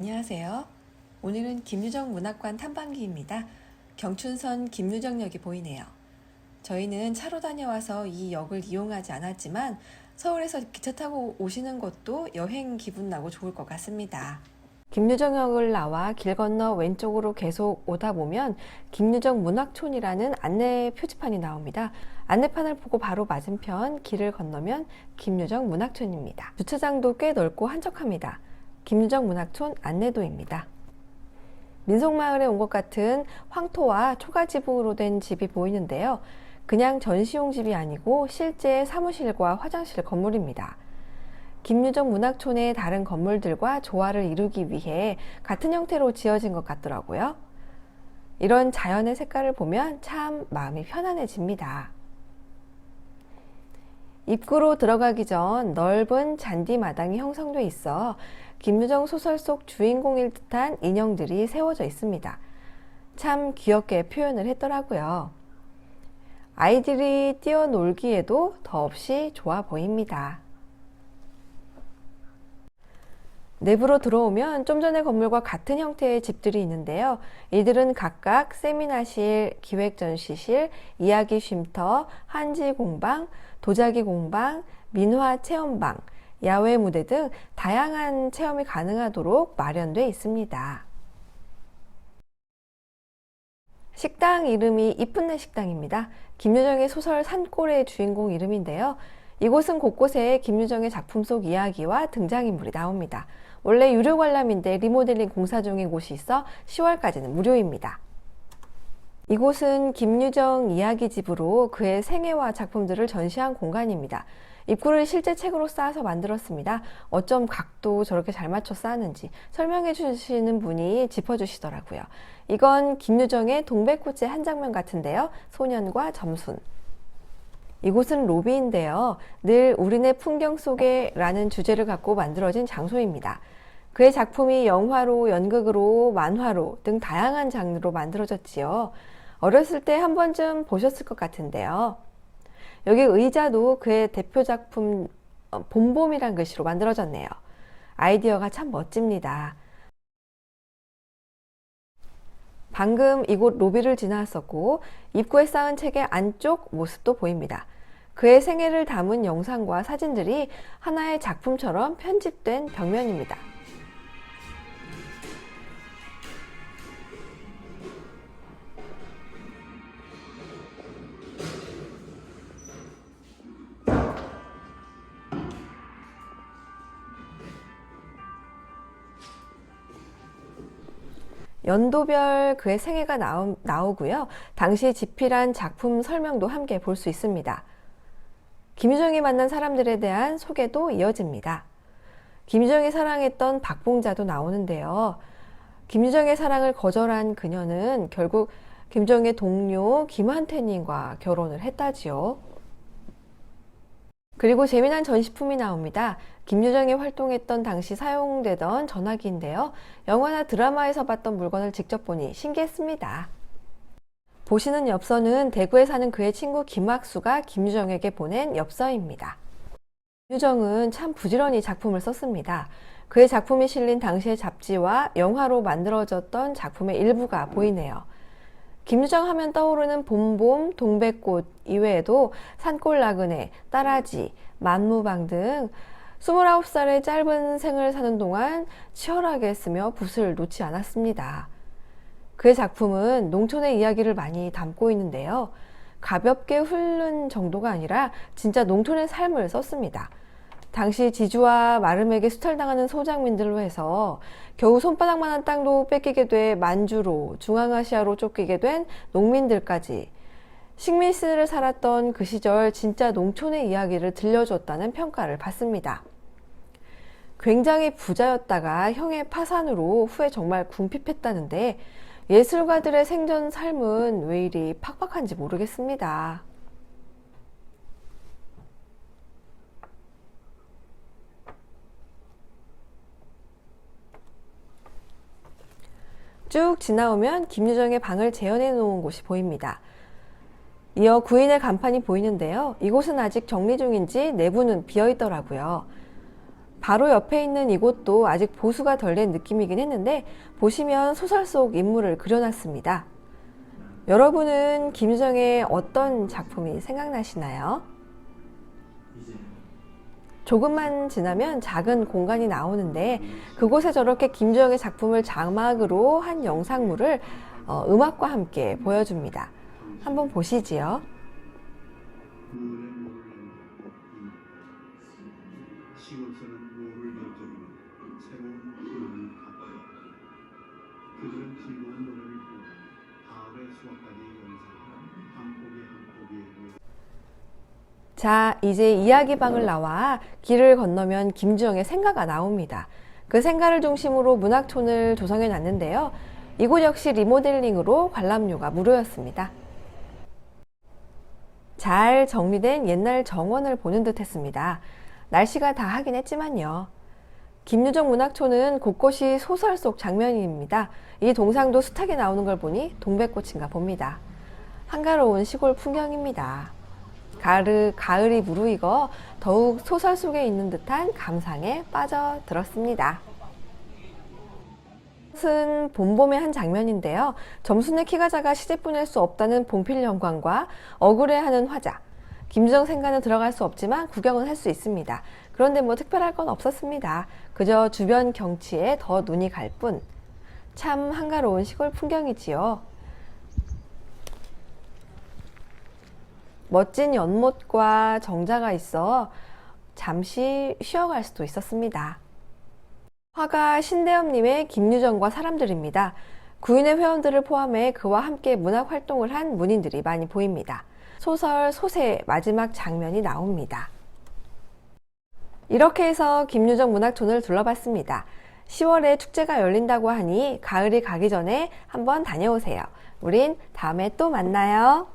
안녕하세요. 오늘은 김유정 문학관 탐방기입니다. 경춘선 김유정역이 보이네요. 저희는 차로 다녀와서 이 역을 이용하지 않았지만 서울에서 기차 타고 오시는 것도 여행 기분 나고 좋을 것 같습니다. 김유정역을 나와 길 건너 왼쪽으로 계속 오다 보면 김유정 문학촌이라는 안내 표지판이 나옵니다. 안내판을 보고 바로 맞은편 길을 건너면 김유정 문학촌입니다. 주차장도 꽤 넓고 한적합니다. 김유정 문학촌 안내도입니다. 민속마을에 온 것 같은 황토와 초가지붕으로 된 집이 보이는데요. 그냥 전시용 집이 아니고 실제 사무실과 화장실 건물입니다. 김유정 문학촌의 다른 건물들과 조화를 이루기 위해 같은 형태로 지어진 것 같더라고요. 이런 자연의 색깔을 보면 참 마음이 편안해집니다. 입구로 들어가기 전 넓은 잔디 마당이 형성돼 있어 김유정 소설 속 주인공일 듯한 인형들이 세워져 있습니다. 참 귀엽게 표현을 했더라고요. 아이들이 뛰어놀기에도 더없이 좋아 보입니다. 내부로 들어오면 좀 전의 건물과 같은 형태의 집들이 있는데요. 이들은 각각 세미나실, 기획전시실, 이야기 쉼터, 한지 공방, 도자기 공방, 민화 체험방, 야외 무대 등 다양한 체험이 가능하도록 마련되어 있습니다. 식당 이름이 이쁜네 식당입니다. 김유정의 소설 산골의 주인공 이름인데요. 이곳은 곳곳에 김유정의 작품 속 이야기와 등장인물이 나옵니다. 원래 유료 관람인데 리모델링 공사 중인 곳이 있어 10월까지는 무료입니다. 이곳은 김유정 이야기집으로 그의 생애와 작품들을 전시한 공간입니다. 입구를 실제 책으로 쌓아서 만들었습니다. 어쩜 각도 저렇게 잘 맞춰 쌓았는지 설명해 주시는 분이 짚어주시더라고요. 이건 김유정의 동백꽃의 한 장면 같은데요. 소년과 점순. 이곳은 로비인데요. 늘 우리네 풍경 속에 라는 주제를 갖고 만들어진 장소입니다. 그의 작품이 영화로, 연극으로, 만화로 등 다양한 장르로 만들어졌지요. 어렸을 때 한 번쯤 보셨을 것 같은데요. 여기 의자도 그의 대표 작품 봄봄이란 글씨로 만들어졌네요. 아이디어가 참 멋집니다. 방금 이곳 로비를 지나왔었고 입구에 쌓은 책의 안쪽 모습도 보입니다. 그의 생애를 담은 영상과 사진들이 하나의 작품처럼 편집된 벽면입니다. 연도별 그의 생애가 나오고요. 당시 집필한 작품 설명도 함께 볼 수 있습니다. 김유정이 만난 사람들에 대한 소개도 이어집니다. 김유정이 사랑했던 박봉자도 나오는데요. 김유정의 사랑을 거절한 그녀는 결국 김유정의 동료 김한태님과 결혼을 했다지요. 그리고 재미난 전시품이 나옵니다. 김유정이 활동했던 당시 사용되던 전화기인데요. 영화나 드라마에서 봤던 물건을 직접 보니 신기했습니다. 보시는 엽서는 대구에 사는 그의 친구 김학수가 김유정에게 보낸 엽서입니다. 김유정은 참 부지런히 작품을 썼습니다. 그의 작품이 실린 당시의 잡지와 영화로 만들어졌던 작품의 일부가 보이네요. 김유정 하면 떠오르는 봄봄, 동백꽃 이외에도 산골 나그네, 따라지, 만무방 등 29살의 짧은 생을 사는 동안 치열하게 쓰며 붓을 놓지 않았습니다. 그의 작품은 농촌의 이야기를 많이 담고 있는데요. 가볍게 훑는 정도가 아니라 진짜 농촌의 삶을 썼습니다. 당시 지주와 마름에게 수탈당하는 소장민들로 해서 겨우 손바닥만한 땅도 뺏기게 돼 만주로 중앙아시아로 쫓기게 된 농민들까지 식민시대를 살았던 그 시절 진짜 농촌의 이야기를 들려줬다는 평가를 받습니다. 굉장히 부자였다가 형의 파산으로 후에 정말 궁핍했다는데 예술가들의 생전 삶은 왜 이리 팍팍한지 모르겠습니다. 쭉 지나오면 김유정의 방을 재현해 놓은 곳이 보입니다. 이어 구인의 간판이 보이는데요. 이곳은 아직 정리 중인지 내부는 비어 있더라고요. 바로 옆에 있는 이곳도 아직 보수가 덜 된 느낌이긴 했는데 보시면 소설 속 인물을 그려놨습니다. 여러분은 김유정의 어떤 작품이 생각나시나요? 조금만 지나면 작은 공간이 나오는데 그곳에 저렇게 김주영의 작품을 자막으로 한 영상물을 음악과 함께 보여줍니다. 한번 보시지요. 자, 이제 이야기방을 나와 길을 건너면 김주영의 생가가 나옵니다. 그 생가를 중심으로 문학촌을 조성해 놨는데요. 이곳 역시 리모델링으로 관람료가 무료였습니다. 잘 정리된 옛날 정원을 보는 듯 했습니다. 날씨가 다 하긴 했지만요. 김유정 문학촌은 곳곳이 소설 속 장면입니다. 이 동상도 숱하게 나오는 걸 보니 동백꽃인가 봅니다. 한가로운 시골 풍경입니다. 가을이 무르익어 더욱 소설 속에 있는 듯한 감상에 빠져들었습니다. 이것은 봄봄의 한 장면인데요. 점순의 키가 작아 시집 보낼 수 없다는 봉필 영광과 억울해하는 화자. 김주정 생가는 들어갈 수 없지만 구경은 할 수 있습니다. 그런데 뭐 특별할 건 없었습니다. 그저 주변 경치에 더 눈이 갈 뿐. 참 한가로운 시골 풍경이지요. 멋진 연못과 정자가 있어 잠시 쉬어갈 수도 있었습니다. 화가 신대엽님의 김유정과 사람들입니다. 구인의 회원들을 포함해 그와 함께 문학 활동을 한 문인들이 많이 보입니다. 소설 소세 마지막 장면이 나옵니다. 이렇게 해서 김유정 문학촌을 둘러봤습니다. 10월에 축제가 열린다고 하니 가을이 가기 전에 한번 다녀오세요. 우린 다음에 또 만나요.